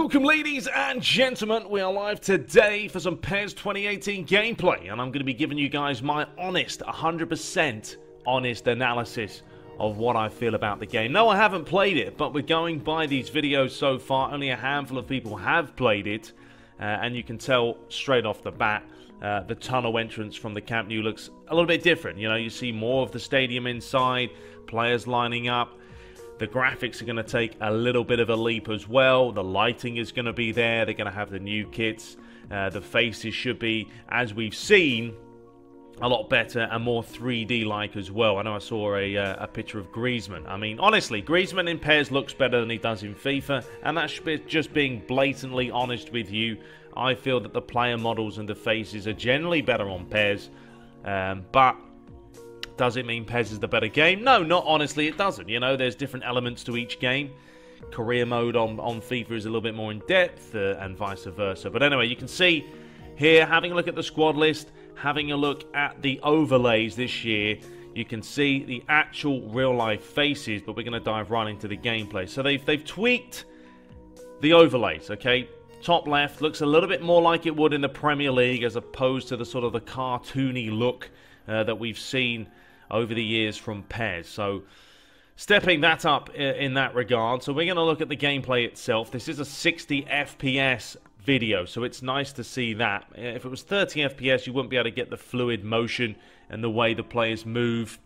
Welcome, ladies and gentlemen. We are live today for some PES 2018 gameplay, and I'm going to be giving you guys my honest, 100% honest analysis of what I feel about the game. No, I haven't played it, but we're going by these videos so far. Only a handful of people have played it, and you can tell straight off the bat the tunnel entrance from the Camp Nou looks a little bit different. You know, you see more of the stadium inside, players lining up. The graphics are going to take a little bit of a leap as well. The lighting is going to be there. They're going to have the new kits. The faces should be, as we've seen, a lot better and more 3D-like as well. I know I saw a picture of Griezmann. I mean, honestly, Griezmann in PES looks better than he does in FIFA. And that's just being blatantly honest with you. I feel that the player models and the faces are generally better on PES. But does it mean PES is the better game? No, not honestly, it doesn't. You know, there's different elements to each game. Career mode on FIFA is a little bit more in depth and vice versa. But anyway, you can see here, having a look at the squad list, having a look at the overlays this year, you can see the actual real-life faces, but we're going to dive right into the gameplay. So they've tweaked the overlays, okay? Top left looks a little bit more like it would in the Premier League as opposed to the sort of the cartoony look that we've seen over the years from PES. So stepping that up in that regard. So we're going to look at the gameplay itself. This is a 60 FPS video, so it's nice to see that. If it was 30 FPS, you wouldn't be able to get the fluid motion and the way the players move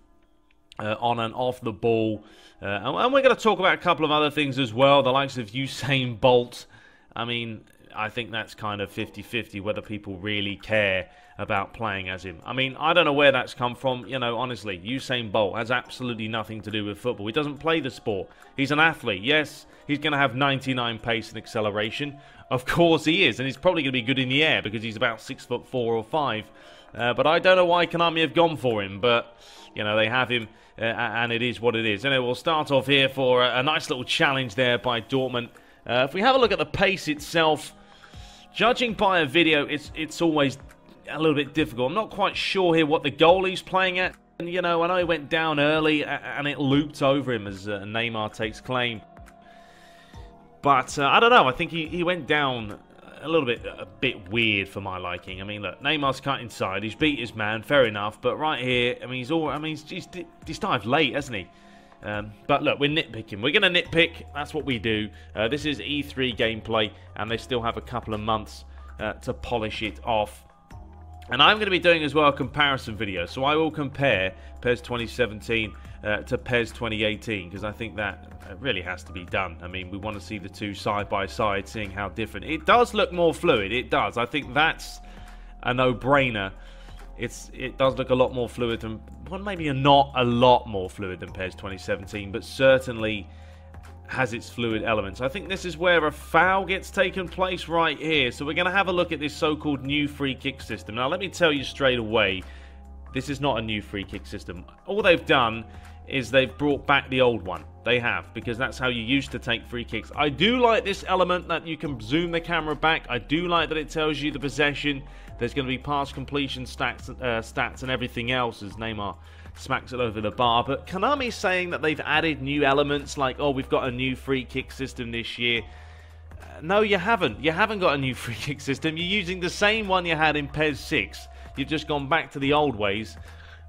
on and off the ball. And we're going to talk about a couple of other things as well, the likes of Usain Bolt. I mean, I think that's kind of 50-50 whether people really care about playing as him. I mean, I don't know where that's come from. You know, honestly, Usain Bolt has absolutely nothing to do with football. He doesn't play the sport. He's an athlete. Yes, he's going to have 99 pace and acceleration. Of course he is, and he's probably going to be good in the air because he's about 6'4" or 5. But I don't know why Konami have gone for him, but, you know, they have him, and it is what it is. Anyway, we'll start off here for a nice little challenge there by Dortmund. If we have a look at the pace itself, judging by a video, it's always a little bit difficult. I'm not quite sure here what the goalie's playing at. And, you know, I know he went down early and it looped over him as Neymar takes claim. But I don't know. I think he went down a bit weird for my liking. I mean, look, Neymar's cut inside. He's beat his man, fair enough. But right here, I mean, he's dived late, hasn't he? But look, we're nitpicking. We're going to nitpick. That's what we do. This is E3 gameplay, and they still have a couple of months to polish it off. And I'm going to be doing as well a comparison video. So I will compare PES 2017 to PES 2018, because I think that really has to be done. I mean, we want to see the two side by side, seeing how different. It does look more fluid. It does. I think that's a no-brainer. It does look a lot more fluid than, well, maybe not a lot more fluid than PES 2017, but certainly has its fluid elements. I think this is where a foul gets taken place right here. So we're going to have a look at this so-called new free kick system. Now, let me tell you straight away, this is not a new free kick system. All they've done is they've brought back the old one. They have, because that's how you used to take free kicks. I do like this element that you can zoom the camera back. I do like that it tells you the possession. There's going to be pass completion stats and everything else as Neymar smacks it over the bar. But Konami's saying that they've added new elements like, oh, we've got a new free kick system this year. No, you haven't. You haven't got a new free kick system. You're using the same one you had in PES 6. You've just gone back to the old ways.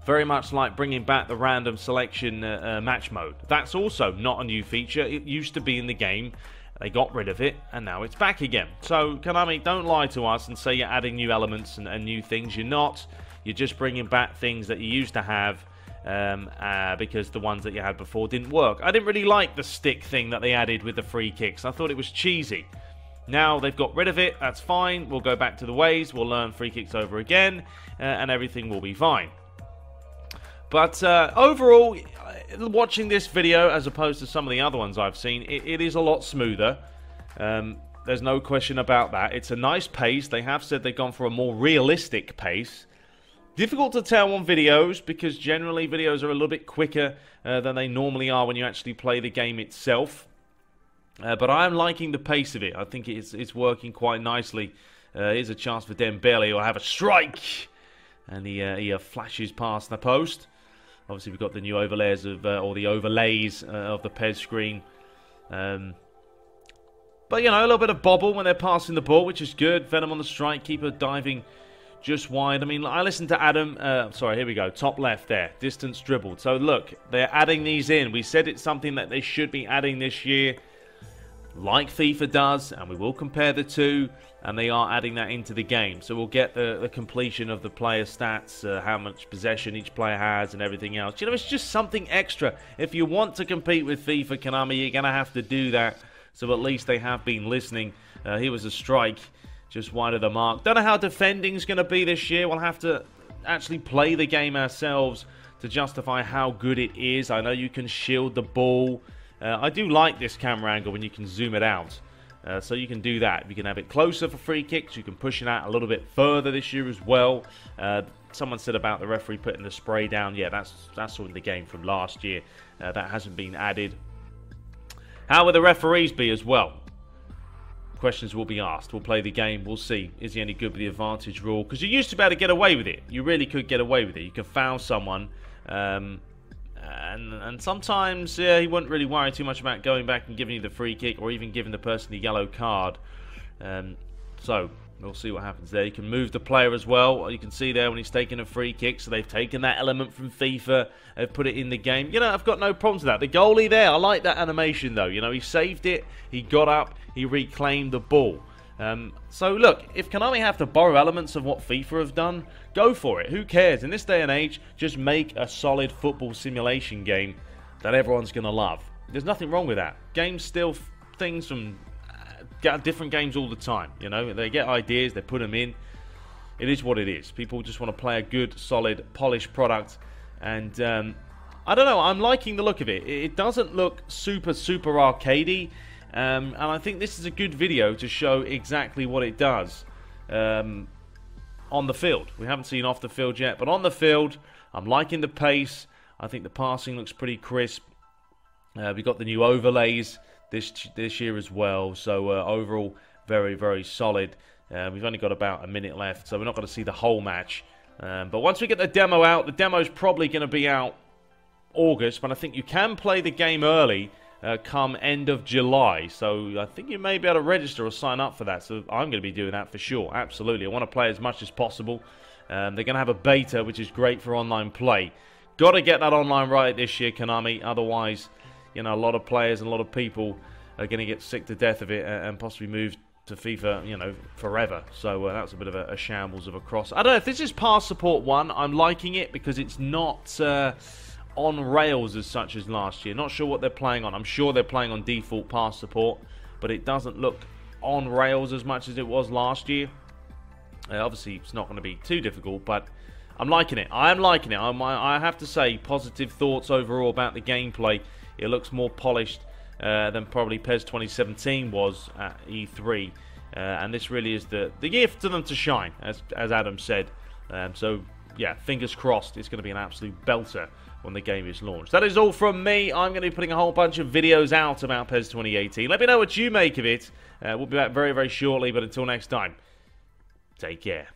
Very much like bringing back the random selection match mode. That's also not a new feature. It used to be in the game. They got rid of it, and now it's back again. So, Konami, don't lie to us and say you're adding new elements and new things. You're not. You're just bringing back things that you used to have because the ones that you had before didn't work. I didn't really like the stick thing that they added with the free kicks. I thought it was cheesy. Now they've got rid of it. That's fine. We'll go back to the ways. We'll learn free kicks over again, and everything will be fine. But overall, watching this video as opposed to some of the other ones I've seen, it is a lot smoother. There's no question about that. It's a nice pace. They have said they've gone for a more realistic pace. Difficult to tell on videos because generally videos are a little bit quicker than they normally are when you actually play the game itself. But I'm liking the pace of it. I think it's working quite nicely. Here's a chance for Dembele. He'll have a strike. And he flashes past the post. Obviously, we've got the new overlays of, or the overlays of the PES screen. But, you know, a little bit of bobble when they're passing the ball, which is good. Venom on the strike, keeper diving just wide. I mean, I listened to Adam. Sorry, here we go. Top left there. Distance dribbled. So, look, they're adding these in. We said it's something that they should be adding this year, like FIFA does, and we will compare the two, and they are adding that into the game. So we'll get the completion of the player stats, how much possession each player has, and everything else. You know, it's just something extra. If you want to compete with FIFA, Konami, you're going to have to do that. So at least they have been listening. Here was a strike just wide of the mark. Don't know how defending's going to be this year. We'll have to actually play the game ourselves to justify how good it is. I know you can shield the ball. I do like this camera angle when you can zoom it out. So you can do that. You can have it closer for free kicks. You can push it out a little bit further this year as well. Someone said about the referee putting the spray down. Yeah, that's all in the game from last year. That hasn't been added. How will the referees be as well? Questions will be asked. We'll play the game. We'll see. Is he any good with the advantage rule? Because you used to be able to get away with it. You really could get away with it. You could foul someone. And sometimes he wouldn't really worry too much about going back and giving you the free kick or even giving the person the yellow card. So we'll see what happens there. You can move the player as well. You can see there when he's taking a free kick. So they've taken that element from FIFA. They've put it in the game. You know, I've got no problems with that. The goalie there, I like that animation though. You know, he saved it. He got up. He reclaimed the ball. So look, if Konami have to borrow elements of what FIFA have done, go for it. Who cares? In this day and age, just make a solid football simulation game that everyone's going to love. There's nothing wrong with that. Games steal things from different games all the time. You know, they get ideas, they put them in. It is what it is. People just want to play a good, solid, polished product. And I don't know, I'm liking the look of it. It doesn't look super arcadey. And I think this is a good video to show exactly what it does on the field. We haven't seen off the field yet, but on the field, I'm liking the pace. I think the passing looks pretty crisp. We've got the new overlays this year as well. So overall, very solid. We've only got about a minute left, so we're not going to see the whole match. But once we get the demo out, the demo is probably going to be out August, but I think you can play the game early. Come end of July, so I think you may be able to register or sign up for that, so I'm going to be doing that for sure, absolutely. I want to play as much as possible. They're going to have a beta, which is great for online play. Got to get that online right this year, Konami, otherwise, you know, a lot of players and a lot of people are going to get sick to death of it and possibly move to FIFA, you know, forever. So that's a bit of a shambles of a cross. I don't know, if this is Pass Support 1, I'm liking it because it's not on rails as such as last year. Not sure what they're playing on. I'm sure they're playing on default pass support, but it doesn't look on rails as much as it was last year. Obviously, it's not going to be too difficult, but I'm liking it. I am liking it. I have to say, positive thoughts overall about the gameplay. It looks more polished than probably PES 2017 was at E3, and this really is the year for them to shine, as Adam said. So, yeah, fingers crossed. It's going to be an absolute belter when the game is launched. That is all from me. I'm going to be putting a whole bunch of videos out about PES 2018. Let me know what you make of it. We'll be back very shortly, but until next time, take care.